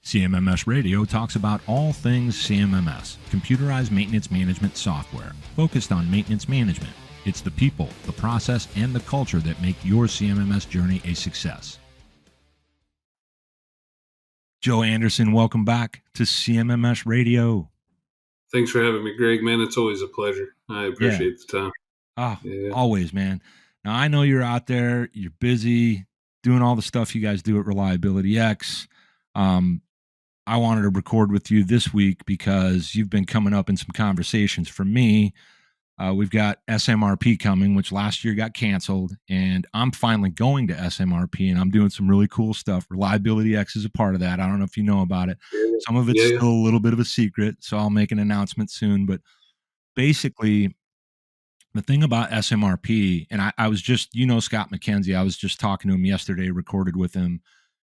CMMS Radio talks about all things CMMS, computerized maintenance management software, focused on maintenance management. It's the people, the process, and the culture that make your CMMS journey a success. Joe Anderson, welcome back to CMMS Radio. Thanks for having me, Greg. Man, it's always a pleasure. I appreciate the time. Always, man. Now, I know you're out there, you're busy doing all the stuff you guys do at ReliabilityX. I wanted to record with you this week because you've been coming up in some conversations for me. We've got SMRP coming, which last year got canceled, and I'm finally going to SMRP, and I'm doing some really cool stuff. ReliabilityX is a part of that. I don't know if you know about it. Some of it's still a little bit of a secret, so I'll make an announcement soon. But basically, the thing about SMRP, and I was just, Scott McKenzie, I was just talking to him yesterday, recorded with him,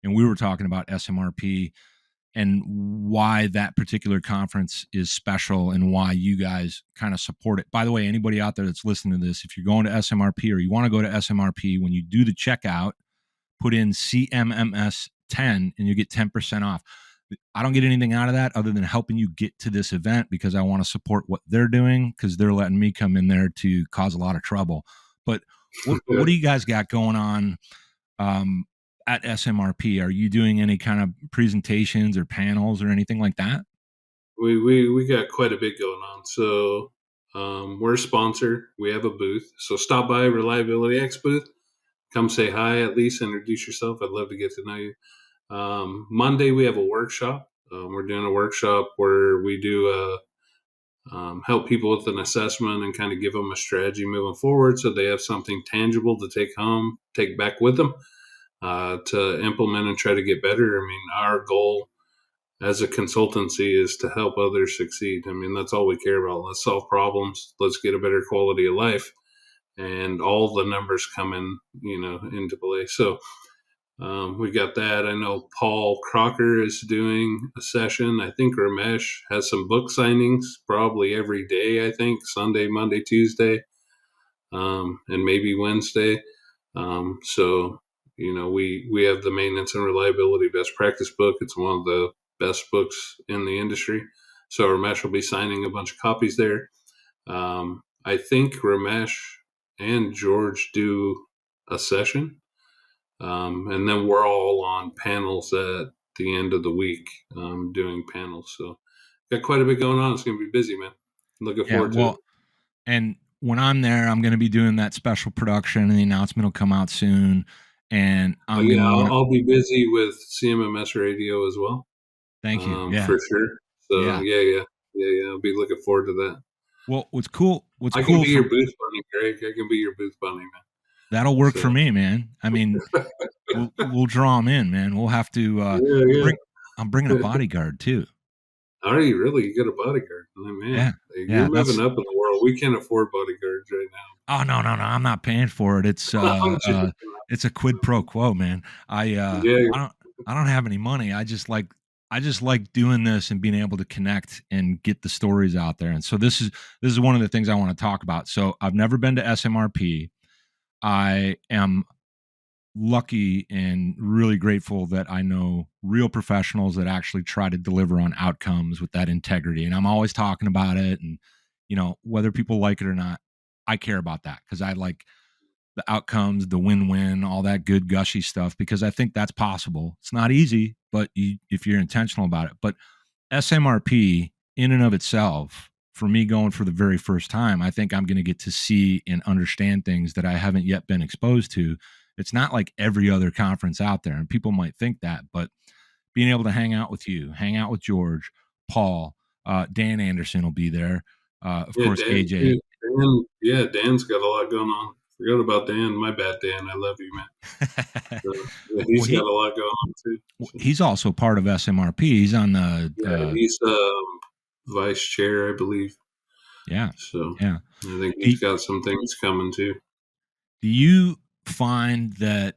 and we were talking about SMRP and why that particular conference is special and why you guys kind of support it. By the way, anybody out there that's listening to this, if you're going to SMRP or you want to go to SMRP, when you do the checkout, put in CMMS 10 and you get 10% off. I don't get anything out of that other than helping you get to this event because I want to support what they're doing because they're letting me come in there to cause a lot of trouble. But what do you guys got going on at SMRP? Are you doing any kind of presentations or panels or anything like that? We got quite a bit going on. So we're a sponsor. We have a booth. So stop by ReliabilityX booth. Come say hi, at least introduce yourself. I'd love to get to know you. Monday, we have a workshop. We're doing a workshop where we do help people with an assessment and kind of give them a strategy moving forward so they have something tangible to take home, take back with them. To implement and try to get better. I mean, our goal as a consultancy is to help others succeed. I mean, that's all we care about. Let's solve problems. Let's get a better quality of life. And all the numbers come in, into play. So we got that. I know Paul Crocker is doing a session. I think Ramesh has some book signings probably every day, I think, Sunday, Monday, Tuesday, and maybe Wednesday. We have the maintenance and reliability best practice book. It's one of the best books in the industry. So Ramesh will be signing a bunch of copies there. I think Ramesh and George do a session. And then we're all on panels at the end of the week doing panels. So got quite a bit going on. It's going to be busy, man. Looking forward to it. And when I'm there, I'm going to be doing that special production and the announcement will come out soon. And I'll be busy with CMMSradio as well. Thank you. For sure. So yeah. I'll be looking forward to that. Well, what's cool? I can be your booth bunny, Greg. I can be your booth bunny, man. That'll work for me, man. I mean, we'll draw them in, man. We'll have to. I'm bringing a bodyguard too. Are you really? You got a bodyguard? Oh, man. You're moving up in the world. We can't afford bodyguards right now. Oh no! I'm not paying for it. It's it's a quid pro quo, man. I don't have any money. I just like doing this and being able to connect and get the stories out there. And so this is one of the things I want to talk about. So I've never been to SMRP. I am lucky and really grateful that I know real professionals that actually try to deliver on outcomes with that integrity. And I'm always talking about it. And, whether people like it or not, I care about that because I like the outcomes, the win-win, all that good gushy stuff, because I think that's possible. It's not easy, but if you're intentional about it. But SMRP in and of itself, for me going for the very first time, I think I'm going to get to see and understand things that I haven't yet been exposed to. It's not like every other conference out there, and people might think that, but being able to hang out with you, hang out with George, Paul, Dan Anderson will be there. Of course, Dan, AJ. Dan's got a lot going on. Forgot about Dan. My bad, Dan. I love you, man. He's got a lot going on too. So. He's also part of SMRP. He's on the. He's vice chair, I believe. Yeah. So I think he's got some things coming too. Do you find that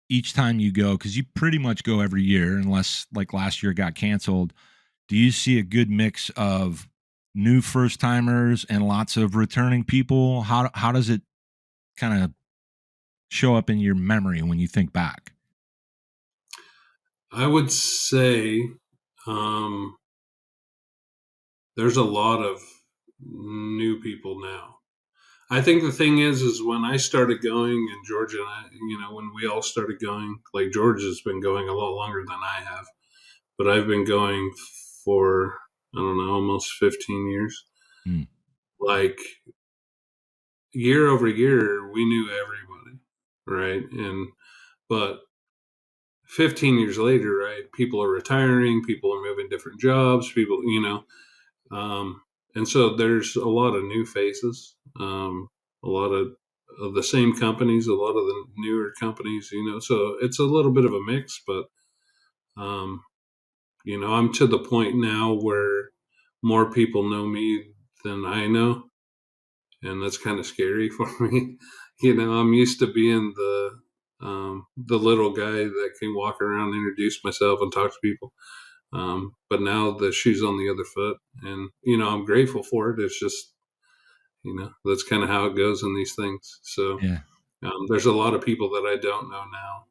each time you go, because you pretty much go every year, unless like last year got canceled, do you see a good mix of new first timers and lots of returning people? How does it kind of show up in your memory when you think back? I would say Um, there's a lot of new people now. I think the thing is when I started going, and George and I, when we all started going, like George has been going a lot longer than I have, but I've been going for, I don't know, almost 15 years. Mm. Like year over year, we knew everybody, right? But 15 years later, right, people are retiring, people are moving different jobs, um, and so there's a lot of new faces, a lot of the same companies, a lot of the newer companies, so it's a little bit of a mix, but, um, I'm to the point now where more people know me than I know, and that's kind of scary for me. I'm used to being the little guy that can walk around, introduce myself, and talk to people. But now the shoe's on the other foot, and I'm grateful for it. It's just that's kind of how it goes in these things. So Yeah. there's a lot of people that I don't know now,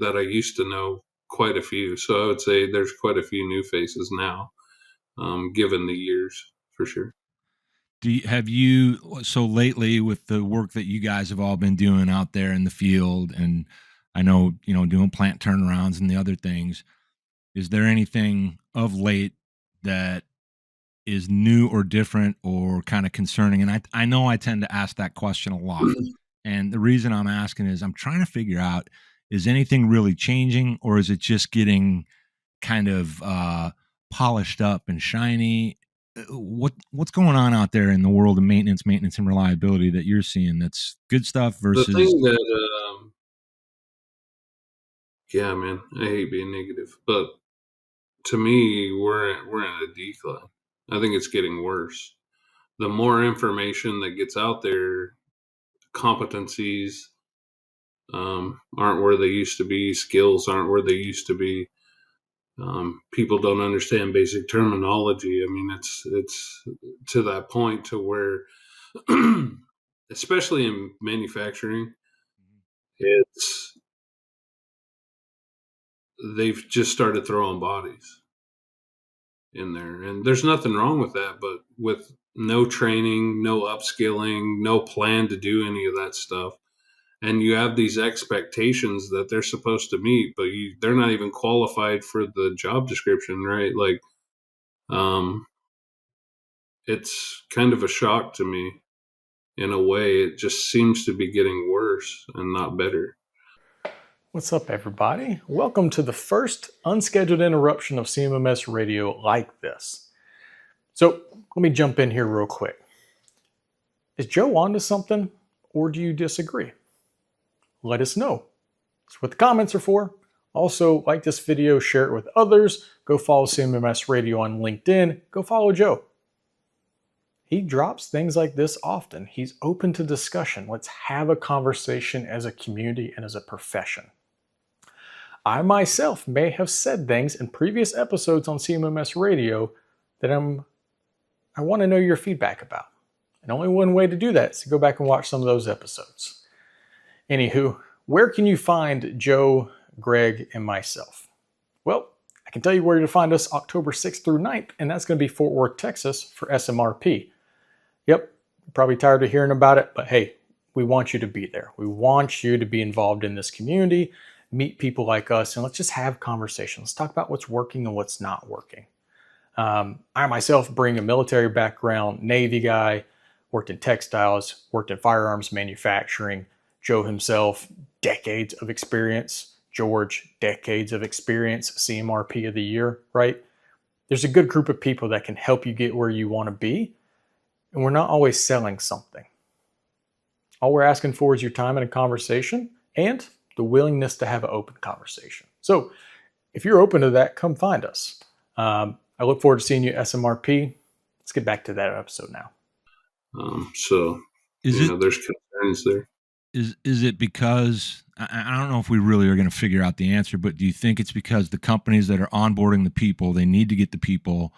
that I used to know quite a few. So I would say there's quite a few new faces now, given the years, for sure. Have you, so lately with the work that you guys have all been doing out there in the field, and I know, doing plant turnarounds and the other things, is there anything of late that is new or different or kind of concerning? And I know I tend to ask that question a lot. And the reason I'm asking is I'm trying to figure out, is anything really changing, or is it just getting kind of polished up and shiny? What's going on out there in the world of maintenance and reliability that you're seeing that's good stuff The versus? thing that, yeah, man, I hate being negative, but to me, we're in a decline. I think it's getting worse. The more information that gets out there, competencies aren't where they used to be. Skills aren't where they used to be. People don't understand basic terminology. I mean, it's to that point to where, especially in manufacturing, it's they've just started throwing bodies in there, and there's nothing wrong with that. But with no training, no upskilling, no plan to do any of that stuff, and you have these expectations that they're supposed to meet, but they're not even qualified for the job description, right? Like, um, it's kind of a shock to me. In a way, it just seems to be getting worse and not better. What's up, everybody? Welcome to the first unscheduled interruption of CMMS Radio like this. So let me jump in here real quick. Is Joe onto something, or do you disagree? Let us know. That's what the comments are for. Also, like this video, share it with others. Go follow CMMS Radio on LinkedIn. Go follow Joe. He drops things like this often. He's open to discussion. Let's have a conversation as a community and as a profession. I myself may have said things in previous episodes on CMMS Radio that I want to know your feedback about. And only one way to do that is to go back and watch some of those episodes. Anywho, where can you find Joe, Greg, and myself? Well, I can tell you where to find us October 6th through 9th, and that's going to be Fort Worth, Texas for SMRP. Yep, you're probably tired of hearing about it, but hey, we want you to be there. We want you to be involved in this community, meet people like us, and let's just have conversations. Let's talk about what's working and what's not working. I myself bring a military background, Navy guy, worked in textiles, worked in firearms manufacturing. Joe himself, decades of experience. George, decades of experience, CMRP of the year, right? There's a good group of people that can help you get where you want to be, and we're not always selling something. All we're asking for is your time and a conversation, and the willingness to have an open conversation. So if you're open to that, come find us. I look forward to seeing you at SMRP. Let's get back to that episode now. So there's concerns there. Is it because, I don't know if we really are going to figure out the answer, but do you think it's because the companies that are onboarding the people, they need to get the people,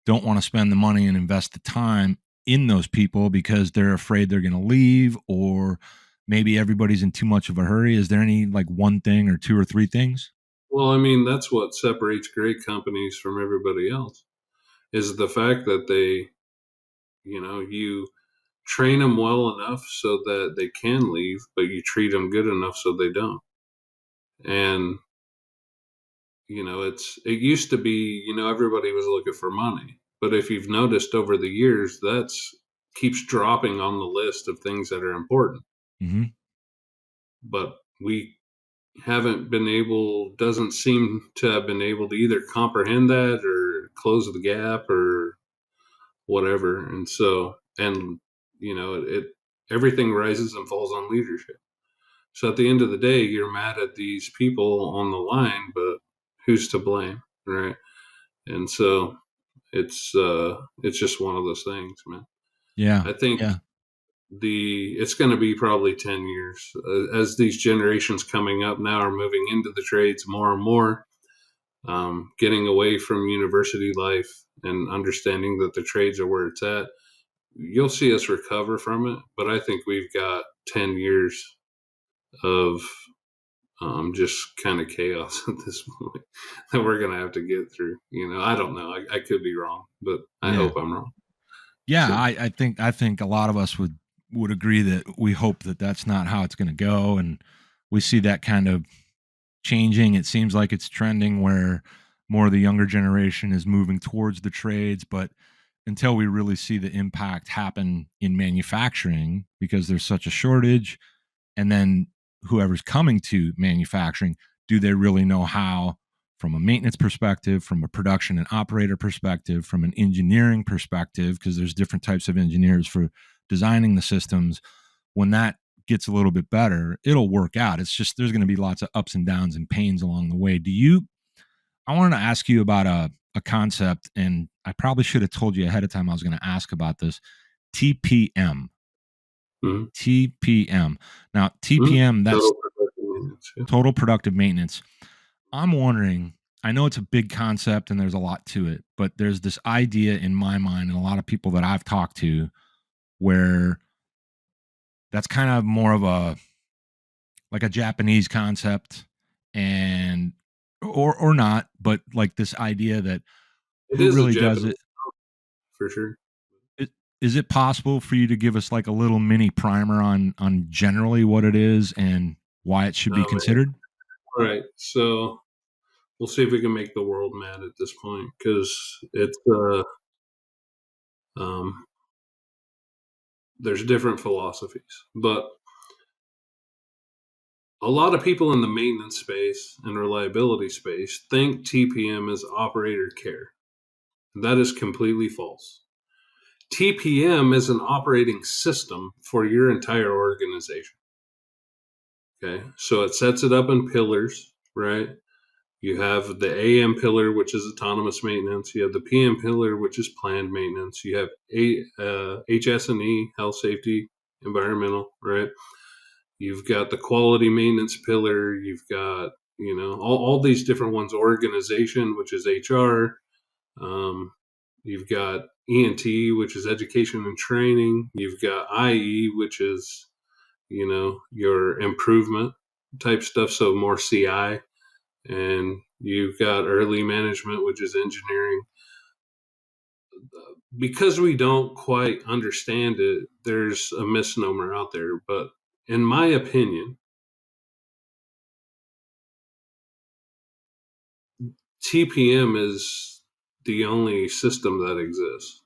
don't want to spend the money and invest the time in those people because they're afraid they're going to leave, or maybe everybody's in too much of a hurry? Is there any like one thing or two or three things? Well, I mean, that's what separates great companies from everybody else is the fact that you train them well enough so that they can leave, but you treat them good enough so they don't. And it used to be, everybody was looking for money. But if you've noticed over the years, that's keeps dropping on the list of things that are important. Mm-hmm. But we doesn't seem to have been able to either comprehend that or close the gap or whatever. And so, it everything rises and falls on leadership. So at the end of the day, you're mad at these people on the line, but who's to blame, right? And so it's just one of those things, man. Yeah. I think Yeah. it's going to be probably 10 years as these generations coming up now are moving into the trades more and more, getting away from university life and understanding that the trades are where it's at. You'll see us recover from it, but I think we've got 10 years of just kind of chaos at this point that we're going to have to get through. I don't know. I could be wrong, but I hope I'm wrong. Yeah, So, I think a lot of us would agree that we hope that that's not how it's going to go, and we see that kind of changing. It seems like it's trending where more of the younger generation is moving towards the trades, but until we really see the impact happen in manufacturing, because there's such a shortage, and then whoever's coming to manufacturing, do they really know how, from a maintenance perspective, from a production and operator perspective, from an engineering perspective, because there's different types of engineers for designing the systems. When that gets a little bit better, it'll work out. It's just there's going to be lots of ups and downs and pains along the way. I wanted to ask you about a concept, and I probably should have told you ahead of time I was going to ask about this. TPM. mm-hmm. TPM. Now, TPM, that's Yeah. total productive maintenance. I'm wondering, I know it's a big concept and there's a lot to it, but there's this idea in my mind and a lot of people that I've talked to where that's kind of more of like a Japanese concept, and or not, but like this idea that It who is a really does Japanese it? for sure. Is it possible for you to give us like a little mini primer on generally what it is and why it should be considered? All right, so we'll see if we can make the world mad at this point because it's um, there's different philosophies, but a lot of people in the maintenance space and reliability space think TPM is operator care. That is completely false. TPM is an operating system for your entire organization. Okay, so it sets it up in pillars, right? You have the AM pillar, which is autonomous maintenance. You have the PM pillar, which is planned maintenance. You have HS&E, health, safety, environmental, right? You've got the quality maintenance pillar. You've got, all these different ones. Organization, which is HR. You've got ENT, which is education and training. You've got IE, which is, your improvement type stuff. So more CI. And you've got early management, which is engineering. Because we don't quite understand it, there's a misnomer out there. But in my opinion, TPM is the only system that exists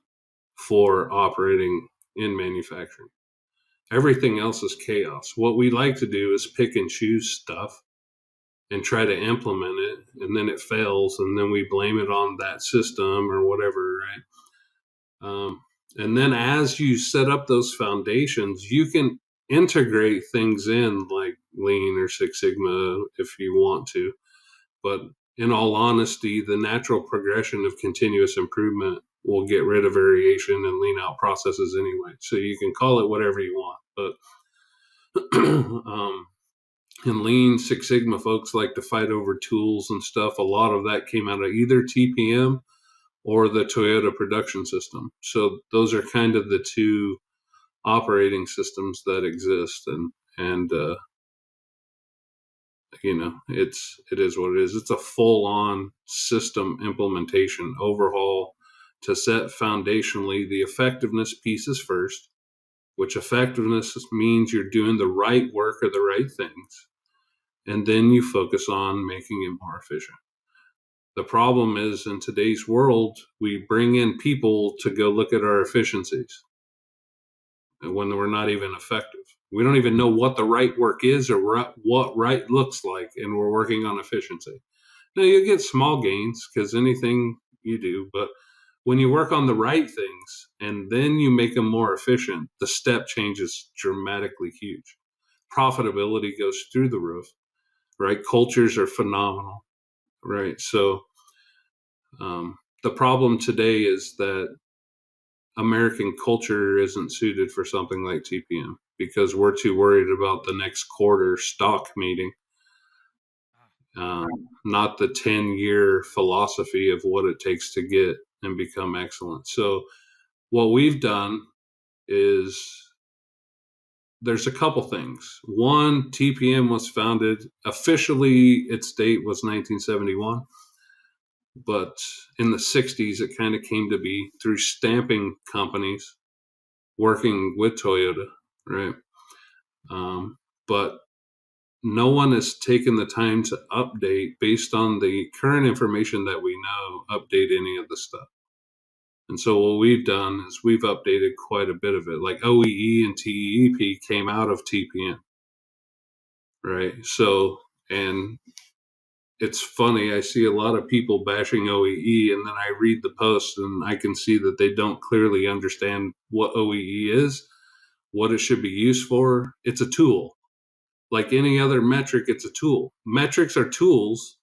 for operating in manufacturing. Everything else is chaos. What we like to do is pick and choose stuff and try to implement it, and then it fails, and then we blame it on that system or whatever, right? And then as you set up those foundations, you can integrate things in like Lean or Six Sigma if you want to. But in all honesty, the natural progression of continuous improvement will get rid of variation and lean out processes anyway. So you can call it whatever you want. But in Lean, Six Sigma folks like to fight over tools and stuff. A lot of that came out of either TPM or the Toyota production system. So those are kind of the two operating systems that exist, and it is what it is. It's a full-on system implementation overhaul to set foundationally the effectiveness pieces first, which effectiveness means you're doing the right work or the right things, and then you focus on making it more efficient. The problem is, in today's world, we bring in people to go look at our efficiencies when we're not even effective. We don't even know what the right work is or what right looks like, and we're working on efficiency. Now, you get small gains because anything you do, but when you work on the right things and then you make them more efficient, the step change is dramatically huge. Profitability goes through the roof, right? Cultures are phenomenal, right? So the problem today is that American culture isn't suited for something like TPM because we're too worried about the next quarter stock meeting, not the 10-year philosophy of what it takes to get and become excellent. So what we've done is there's a couple things. One, TPM was founded officially, its date was 1971. But in the 60s, it kind of came to be through stamping companies working with Toyota, right? But no one has taken the time to update based on the current information that we know, update any of the stuff. And so what we've done is we've updated quite a bit of it. Like OEE and TEEP came out of TPM, right? So, and it's funny, I see a lot of people bashing OEE, and then I read the post and I can see that they don't clearly understand what OEE is, what it should be used for. It's a tool. Like any other metric, it's a tool. Metrics are tools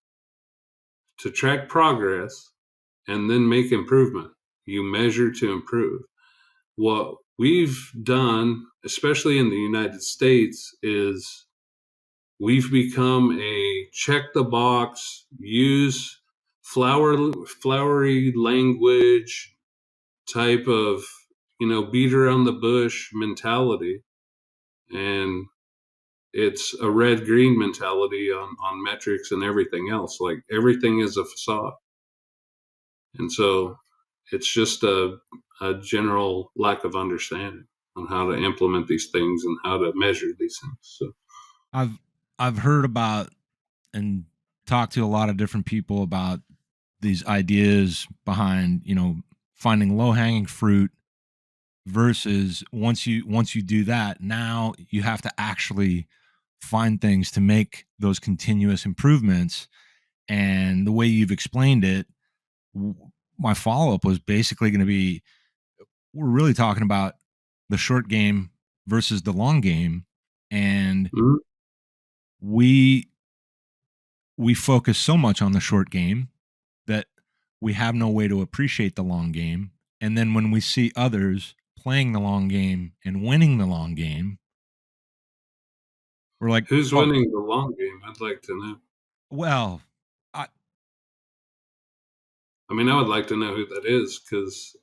to track progress and then make improvement. You measure to improve. What we've done, especially in the United States, is we've become a check the box, use flowery language type of, beat around the bush mentality. And it's a red green mentality on metrics and everything else. Like everything is a facade. And so it's just a general lack of understanding on how to implement these things and how to measure these things. So I've heard about and talked to a lot of different people about these ideas behind, finding low-hanging fruit versus once you do that, now you have to actually find things to make those continuous improvements. And the way you've explained it, my follow-up was basically going to be, we're really talking about the short game versus the long game. And we focus so much on the short game that we have no way to appreciate the long game. And then when we see others playing the long game and winning the long game, we're like, who's winning the long game? I'd like to know. Well, I would like to know who that is because,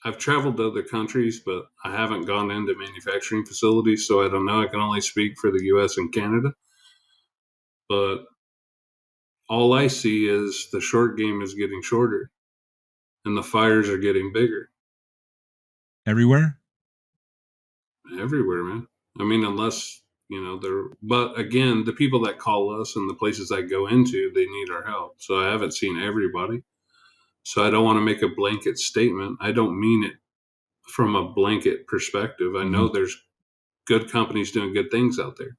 I've traveled to other countries, but I haven't gone into manufacturing facilities, so I don't know. I can only speak for the US and Canada. But all I see is the short game is getting shorter and the fires are getting bigger. Everywhere, man. Unless, but again, the people that call us and the places I go into, they need our help. So I haven't seen everybody. So I don't want to make a blanket statement. I don't mean it from a blanket perspective. I know there's good companies doing good things out there.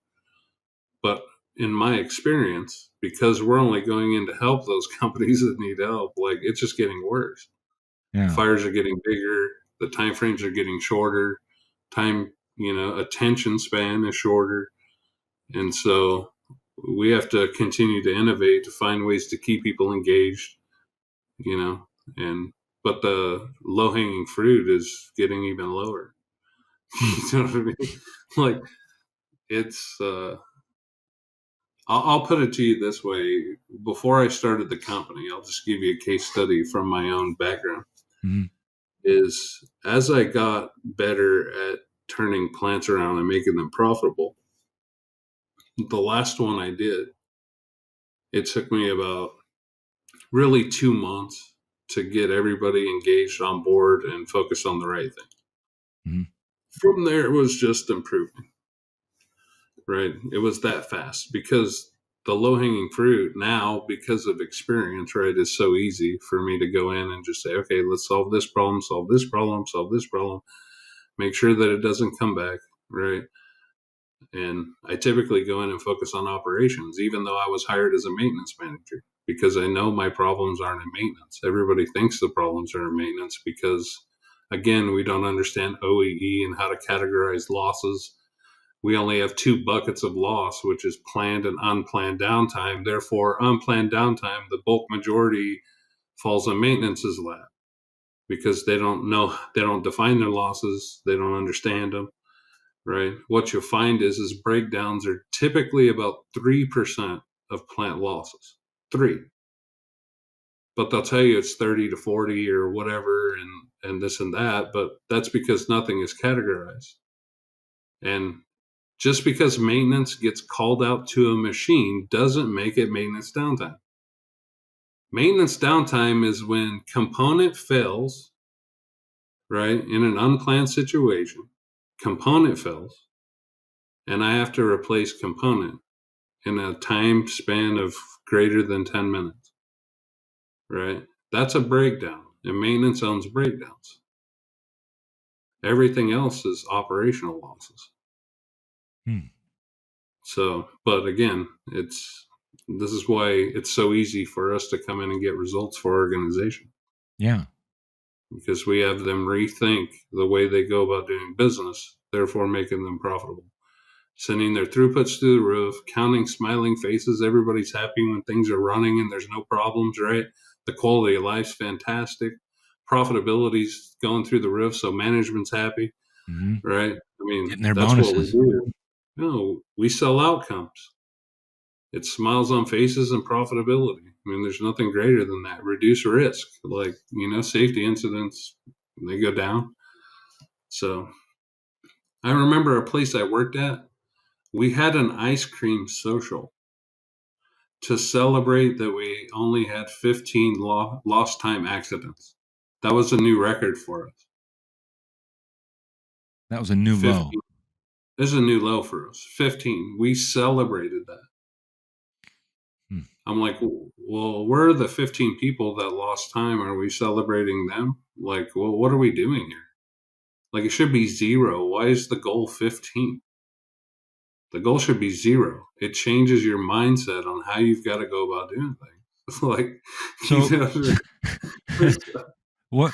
But in my experience, because we're only going in to help those companies that need help, like it's just getting worse. Yeah. Fires are getting bigger. The time frames are getting shorter. Attention span is shorter. And so we have to continue to innovate to find ways to keep people engaged, but the low hanging fruit is getting even lower. You know what I mean? Like it's, I'll put it to you this way. Before I started the company, I'll just give you a case study from my own background. Is as I got better at turning plants around and making them profitable, the last one I did, it took me about really 2 months to get everybody engaged on board and focused on the right thing. Mm-hmm. From there, it was just improving, right? It was that fast because the low-hanging fruit now, because of experience, right, is so easy for me to go in and just say, okay, let's solve this problem, solve this problem, solve this problem, make sure that it doesn't come back, right? And I typically go in and focus on operations, even though I was hired as a maintenance manager, because I know my problems aren't in maintenance. Everybody thinks the problems are in maintenance because, again, we don't understand OEE and how to categorize losses. We only have 2 buckets of loss, which is planned and unplanned downtime. Therefore, unplanned downtime, the bulk majority falls on maintenance's lap because they don't know, they don't define their losses, they don't understand them. Right. What you'll find is breakdowns are typically about 3% of plant losses. 3. But they'll tell you it's 30 to 40 or whatever and this and that, but that's because nothing is categorized. And just because maintenance gets called out to a machine doesn't make it maintenance downtime. Maintenance downtime is when component fails, right? In an unplanned situation, component fails, and I have to replace component in a time span of greater than 10 minutes, right? That's a breakdown, and maintenance owns breakdowns. Everything else is operational losses. So, but again, this is why it's so easy for us to come in and get results for our organization. Yeah. Because we have them rethink the way they go about doing business, therefore making them profitable. Sending their throughputs through the roof, counting smiling faces. Everybody's happy when things are running and there's no problems, right? The quality of life's fantastic. Profitability's going through the roof, so management's happy, right? I mean, Getting their that's bonuses. what we do. No, we sell outcomes. It's smiles on faces and profitability. I mean, there's nothing greater than that. Reduce risk. Like, safety incidents, they go down. So I remember a place I worked at, we had an ice cream social to celebrate that we only had 15 lost time accidents. That was a new record for us. That was a new 15. low. This is a new low for us. 15. We celebrated that. I'm like, well, we're the 15 people that lost time. Are we celebrating them? Like, well, what are we doing here? Like, it should be 0. Why is the goal 15? The goal should be 0. It changes your mindset on how you've got to go about doing things. Like, so what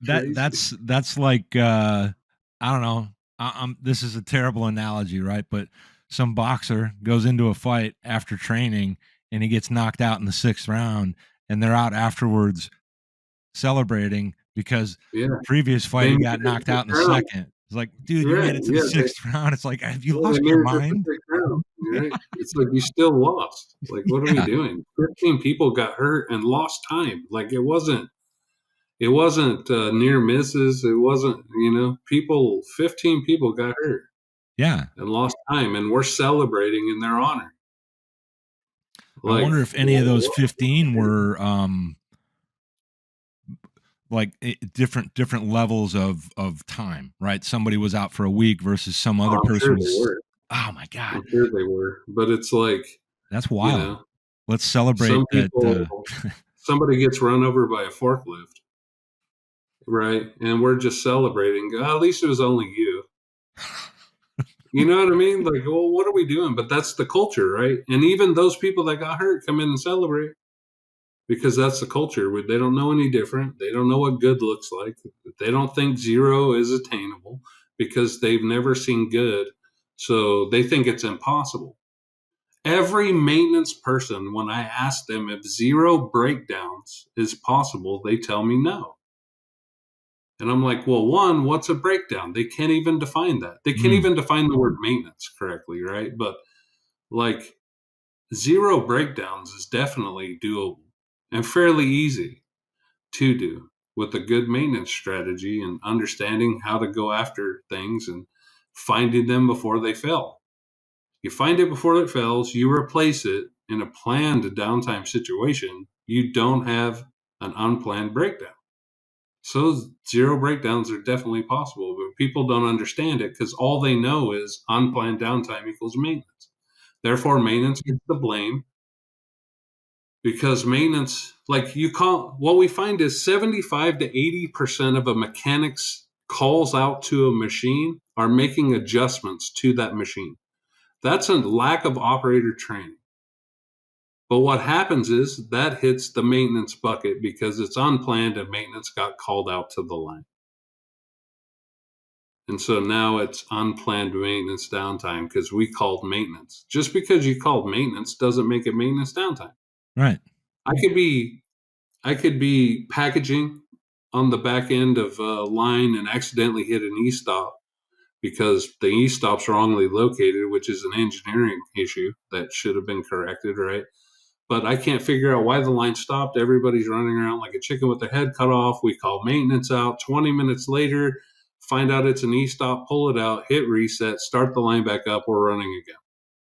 that's like I don't know. This is a terrible analogy, right? But some boxer goes into a fight after training and he gets knocked out in the 6th round, and they're out afterwards celebrating because the previous fight he got knocked out in the 2nd. It's like, dude, you made it to the 6th round. It's like, have you lost your mind? Right? It's like you still lost. Like, what are we doing? 15 people got hurt and lost time. Like, it wasn't near misses. It wasn't, 15 people got hurt. Yeah. And lost time, and we're celebrating in their honor. Like, I wonder if any of those 15 were like different levels of time, right? Somebody was out for a week versus some other person was. Oh my God. I'm sure they were, but it's like, that's wild. Let's celebrate some that. People, somebody gets run over by a forklift, right? And we're just celebrating. At least it was only you. You know what I mean? Like, well, what are we doing? But that's the culture, right? And even those people that got hurt come in and celebrate because that's the culture. They don't know any different. They don't know what good looks like. They don't think 0 is attainable because they've never seen good. So they think it's impossible. Every maintenance person, when I ask them if 0 breakdowns is possible, they tell me no. And I'm like, well, 1, what's a breakdown? They can't even define that. They can't even define the word maintenance correctly, right? But like 0 breakdowns is definitely doable and fairly easy to do with a good maintenance strategy and understanding how to go after things and finding them before they fail. You find it before it fails, you replace it in a planned downtime situation. You don't have an unplanned breakdown. So zero breakdowns are definitely possible, but people don't understand it because all they know is unplanned downtime equals maintenance. Therefore, maintenance gets the blame because maintenance, what we find is 75 to 80% of a mechanic's calls out to a machine are making adjustments to that machine. That's a lack of operator training. But what happens is that hits the maintenance bucket because it's unplanned and maintenance got called out to the line. And so now it's unplanned maintenance downtime because we called maintenance. Just because you called maintenance doesn't make it maintenance downtime. Right. I could be packaging on the back end of a line and accidentally hit an e-stop because the e-stop's wrongly located, which is an engineering issue that should have been corrected, right? But I can't figure out why the line stopped. Everybody's running around like a chicken with their head cut off. We call maintenance out. 20 minutes later, find out it's an e-stop, pull it out, hit reset, start the line back up. We're running again.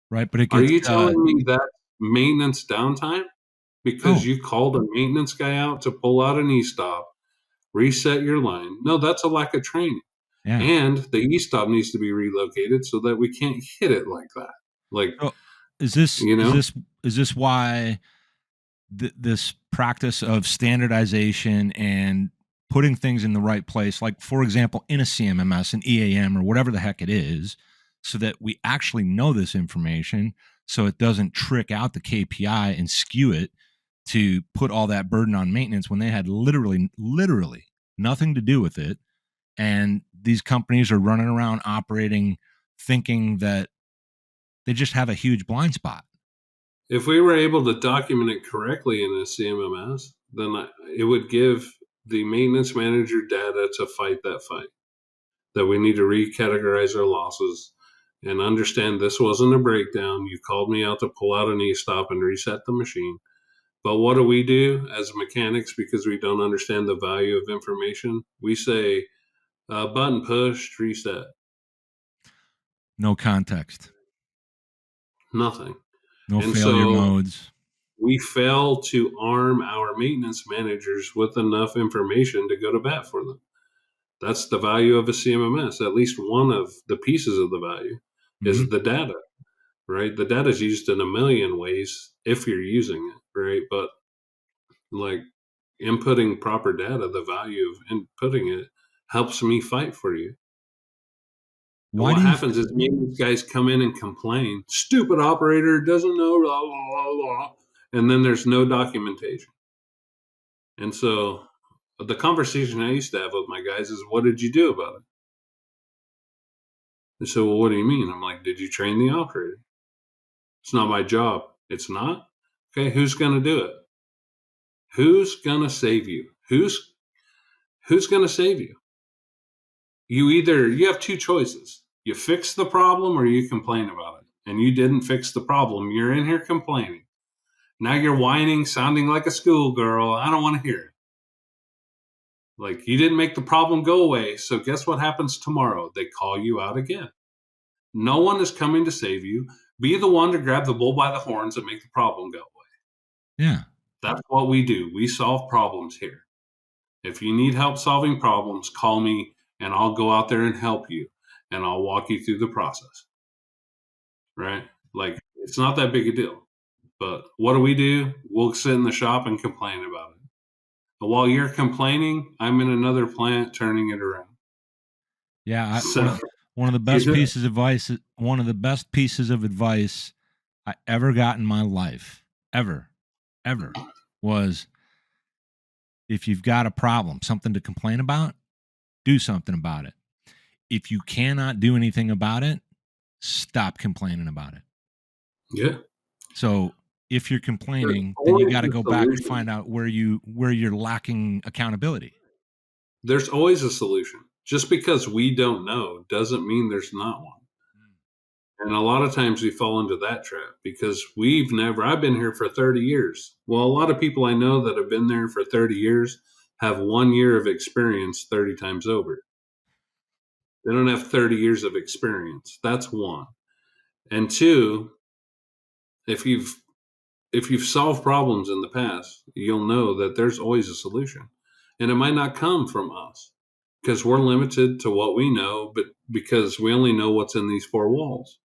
Right. But it Are gets, you telling me that maintenance downtime because no. you called a maintenance guy out to pull out an e-stop, reset your line? No, that's a lack of training. Yeah. And the e-stop needs to be relocated so that we can't hit it like that. Like, So is this, you know? is this why this practice of standardization and putting things in the right place, like for example, in a CMMS, an EAM, or whatever the heck it is, so that we actually know this information, so it doesn't trick out the KPI and skew it to put all that burden on maintenance when they had literally nothing to do with it. And these companies are running around operating thinking that they just have a huge blind spot. If we were able to document it correctly in a CMMS, then it would give the maintenance manager data to fight that fight. That we need to recategorize our losses and understand this wasn't a breakdown. You called me out to pull out an e-stop and reset the machine. But what do we do as mechanics because we don't understand the value of information? We say, button pushed, reset. No context. Nothing. No And failure so modes. we fail to arm our maintenance managers with enough information to go to bat for them. That's the value of a CMMS. At least one of the pieces of the value is the data, right? The data is used in a million ways if you're using it, right? But like inputting proper data, the value of inputting it helps me fight for you. And Why what do you happens is maintenance guys come in and complain, stupid operator doesn't know, blah, blah, blah, blah. And then there's no documentation. And so the conversation I used to have with my guys is, what did you do about it? They said, well, what do you mean? I'm like, did you train the operator? It's not my job. It's not? Okay, who's going to do it? Who's going to save you? Who's going to save you? You have two choices. You fix the problem or you complain about it. And you didn't fix the problem. You're in here complaining. Now you're whining, sounding like a schoolgirl. I don't want to hear it. Like, you didn't make the problem go away. So guess what happens tomorrow? They call you out again. No one is coming to save you. Be the one to grab the bull by the horns and make the problem go away. Yeah. That's what we do. We solve problems here. If you need help solving problems, call me and I'll go out there and help you and I'll walk you through the process. Right? Like, it's not that big a deal. But what do? We'll sit in the shop and complain about it. But while you're complaining, I'm in another plant turning it around. Yeah. One of the best pieces of advice, I ever got in my life, ever, was, if you've got a problem, something to complain about, do something about it. If you cannot do anything about it, stop complaining about it. Yeah. So if you're complaining, then you got to go back and find out where you're lacking accountability. There's always a solution. Just because we don't know doesn't mean there's not one. And a lot of times we fall into that trap because I've been here for 30 years. Well, a lot of people I know that have been there for 30 years have 1 year of experience 30 times over. They don't have 30 years of experience. That's one. And two, if you've solved problems in the past, you'll know that there's always a solution. And it might not come from us because we're limited to what we know, but because we only know what's in these four walls.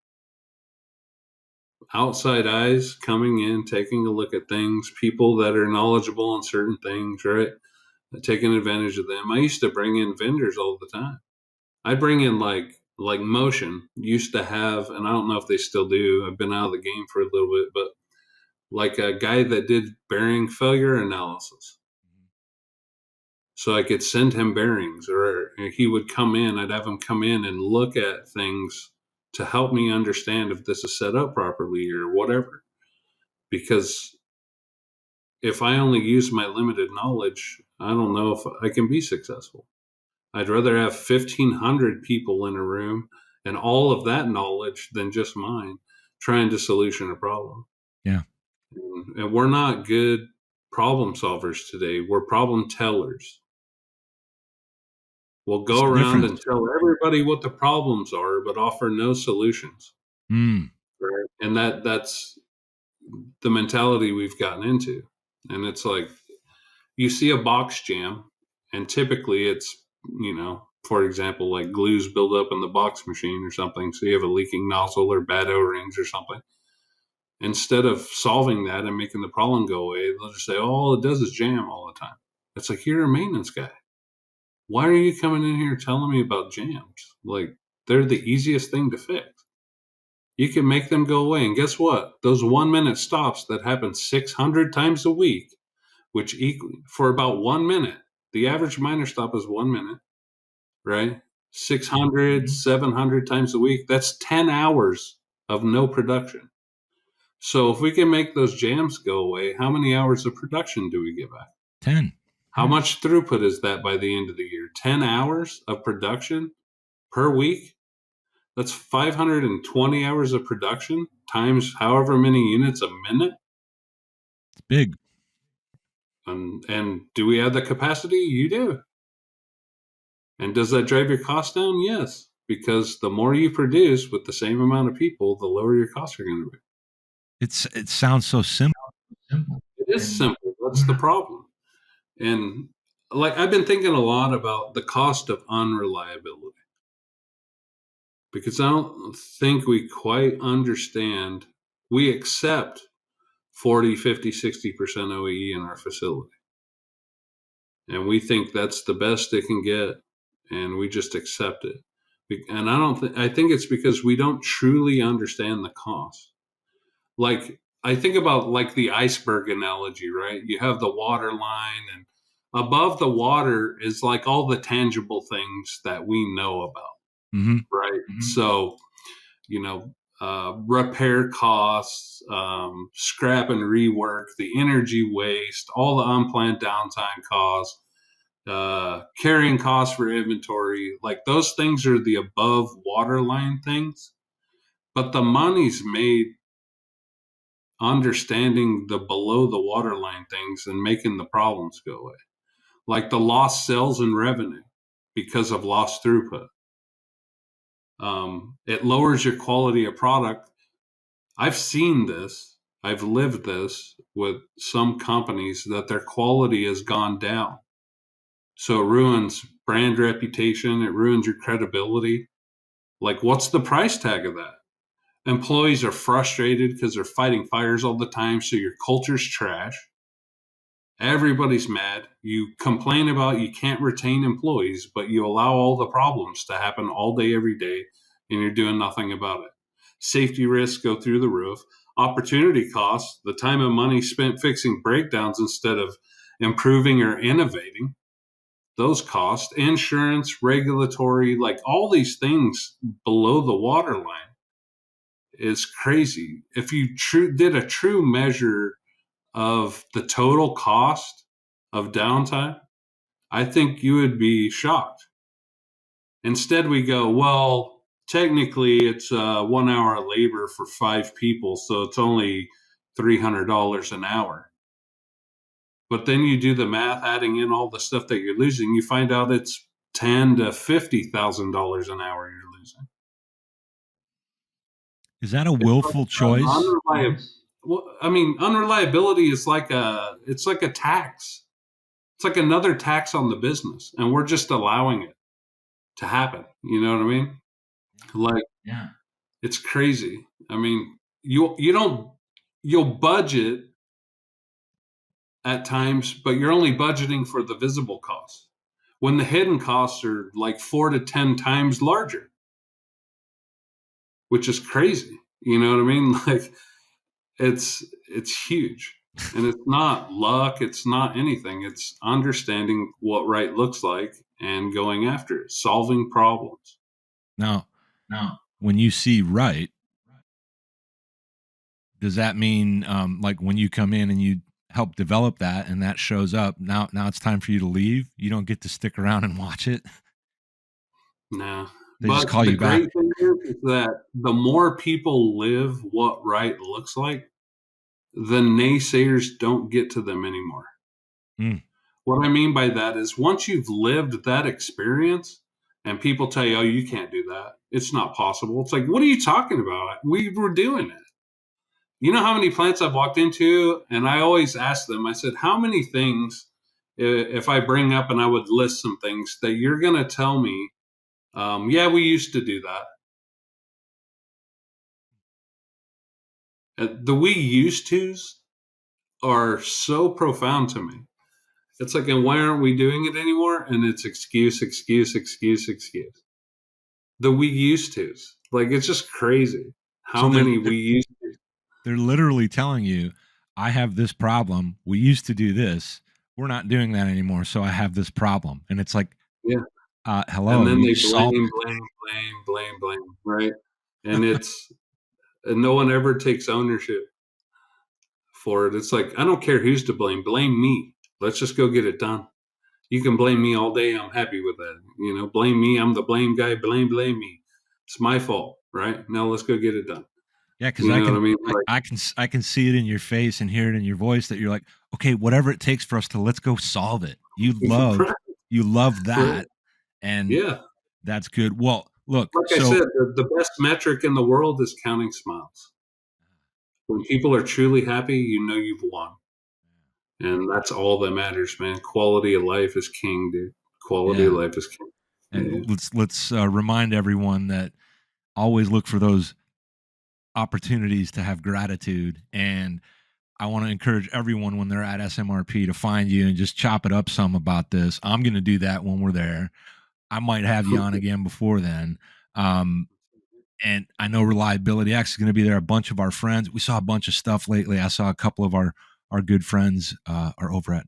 Outside eyes coming in, taking a look at things, people that are knowledgeable on certain things, right? Taking advantage of them. I used to bring in vendors all the time. I bring in like Motion used to have, and I don't know if they still do. I've been out of the game for a little bit, but like a guy that did bearing failure analysis. So I could send him bearings, or he would come in. I'd have him come in and look at things to help me understand if this is set up properly or whatever. Because if I only use my limited knowledge, I don't know if I can be successful. I'd rather have 1,500 people in a room and all of that knowledge than just mine trying to solution a problem. Yeah. And we're not good problem solvers today. We're problem tellers. We'll go around and tell everybody what the problems are, but offer no solutions. Mm. Right? And that's the mentality we've gotten into. And it's like, you see a box jam, and typically it's, for example, like glues build up in the box machine or something. So you have a leaking nozzle or bad O-rings or something. Instead of solving that and making the problem go away, they'll just say, oh, all it does is jam all the time. It's like, you're a maintenance guy. Why are you coming in here telling me about jams? Like, they're the easiest thing to fix. You can make them go away. And guess what? Those 1 minute stops that happen 600 times a week, which for about 1 minute, the average miner stop is 1 minute, right? 600, 700 times a week. That's 10 hours of no production. So if we can make those jams go away, how many hours of production do we get back? 10. How much throughput is that by the end of the year? 10 hours of production per week? That's 520 hours of production times however many units a minute. It's big. And do we have the capacity? You do. And does that drive your cost down? Yes, because the more you produce with the same amount of people, the lower your costs are going to be. It sounds so simple. It is simple. That's the problem. And like, I've been thinking a lot about the cost of unreliability, because I don't think we quite understand. We accept 40, 50, 60% OEE in our facility. And we think that's the best it can get. And we just accept it. And I think it's because we don't truly understand the cost. Like, I think about like the iceberg analogy, right? You have the water line, and above the water is like all the tangible things that we know about, right? Mm-hmm. So, repair costs, scrap and rework, the energy waste, all the unplanned downtime costs, carrying costs for inventory, like those things are the above waterline things. But the money's made understanding the below the waterline things and making the problems go away. Like the lost sales and revenue because of lost throughput. It lowers your quality of product. I've seen this. I've lived this with some companies that their quality has gone down. So it ruins brand reputation. It ruins your credibility. Like, what's the price tag of that? Employees are frustrated because they're fighting fires all the time. So your culture's trash. Everybody's mad. You complain about you can't retain employees, but you allow all the problems to happen all day, every day, and you're doing nothing about it. Safety risks go through the roof. Opportunity costs, the time and money spent fixing breakdowns instead of improving or innovating, those costs. Insurance, regulatory, like all these things below the waterline is crazy. If you did a true measure of the total cost of downtime, I think you would be shocked. Instead, we go, well, technically it's 1 hour of labor for 5 people, so it's only $300 an hour. But then you do the math, adding in all the stuff that you're losing, you find out it's $10,000 to $50,000 an hour you're losing. Is that a willful choice? Well, I mean, unreliability is it's like a tax. It's like another tax on the business, and we're just allowing it to happen. You know what I mean? Like, Yeah. it's crazy. I mean, you'll budget at times, but you're only budgeting for the visible costs when the hidden costs are like 4 to 10 times larger, which is crazy. You know what I mean? Like, it's huge. And it's not luck, it's not anything. It's understanding what right looks like and going after it, solving problems. Now, when you see right, does that mean like when you come in and you help develop that and that shows up, now it's time for you to leave? You don't get to stick around and watch it? No. They just But call the you back. great thing is that the more people live what right looks like, the naysayers don't get to them anymore. Mm. What I mean by that is once you've lived that experience and people tell you, oh, you can't do that, it's not possible. It's like, what are you talking about? We were doing it. You know how many plants I've walked into, and I always ask them, I said, how many things, if I bring up and I would list some things that you're going to tell me, yeah, we used to do that. The we used to's are so profound to me. It's like, and why aren't we doing it anymore? And it's excuse. The we used to's. Like, it's just crazy how many we used to. They're literally telling you, I have this problem. We used to do this. We're not doing that anymore. So I have this problem. And it's like, Yeah. Hello. And then you they blame, right? And and no one ever takes ownership for it. It's like, I don't care who's to blame. Blame me. Let's just go get it done. You can blame me all day. I'm happy with that. You know, blame me. I'm the blame guy. Blame me. It's my fault, right? Now let's go get it done. Yeah, because You know what I mean? I can see it in your face and hear it in your voice that you're like, okay, whatever it takes for us to, let's go solve it. You love that, Right. and Yeah, that's good. Well, look, like I said, the best metric in the world is counting smiles. When people are truly happy, you know you've won, and that's all that matters, man. Quality of life is king, dude. Quality of life is king. And let's remind everyone that always look for those opportunities to have gratitude. And I want to encourage everyone when they're at SMRP to find you and just chop it up some about this. I'm going to do that when we're there. I might have you on again before then. And I know ReliabilityX is going to be there. A bunch of our friends. We saw a bunch of stuff lately. I saw a couple of our good friends are over at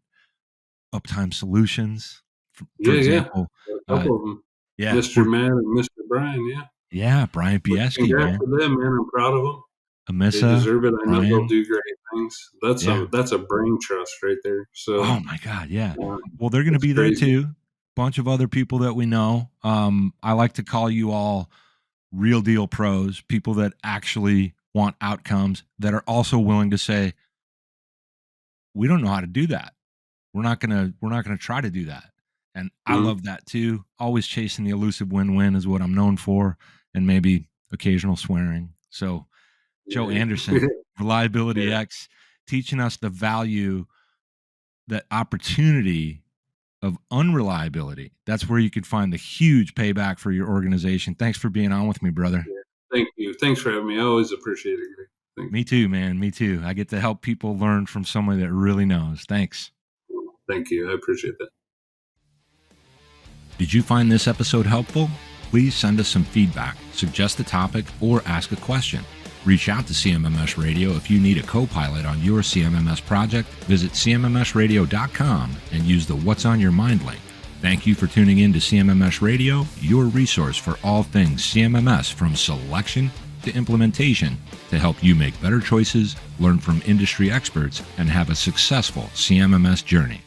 Uptime Solutions, for example. A couple of them. Yeah. Mr. Matt and Mr. Brian, yeah. Yeah, Brian Bieski, man. To them, man. I'm proud of them. Amissa, they deserve it. I know Brian. they'll do great things. That's a brain trust right there. So, oh my God, yeah. Well, they're going to be crazy. There too. Bunch of other people that we know. I like to call you all real deal pros, people that actually want outcomes, that are also willing to say, we don't know how to do that. We're not gonna try to do that. And I love that too. Always chasing the elusive win-win is what I'm known for, and maybe occasional swearing. So Joe Anderson, ReliabilityX, teaching us the value, that opportunity of unreliability. That's where you could find the huge payback for your organization. Thanks for being on with me, brother. Yeah, thank you. Thanks for having me. I always appreciate it. Thanks. Me too, man. Me too. I get to help people learn from somebody that really knows. Thanks. Thank you. I appreciate that. Did you find this episode helpful? Please send us some feedback, suggest a topic, or ask a question. Reach out to CMMS Radio if you need a co-pilot on your CMMS project. Visit CMMSradio.com and use the What's on Your Mind link. Thank you for tuning in to CMMS Radio, your resource for all things CMMS, from selection to implementation, to help you make better choices, learn from industry experts, and have a successful CMMS journey.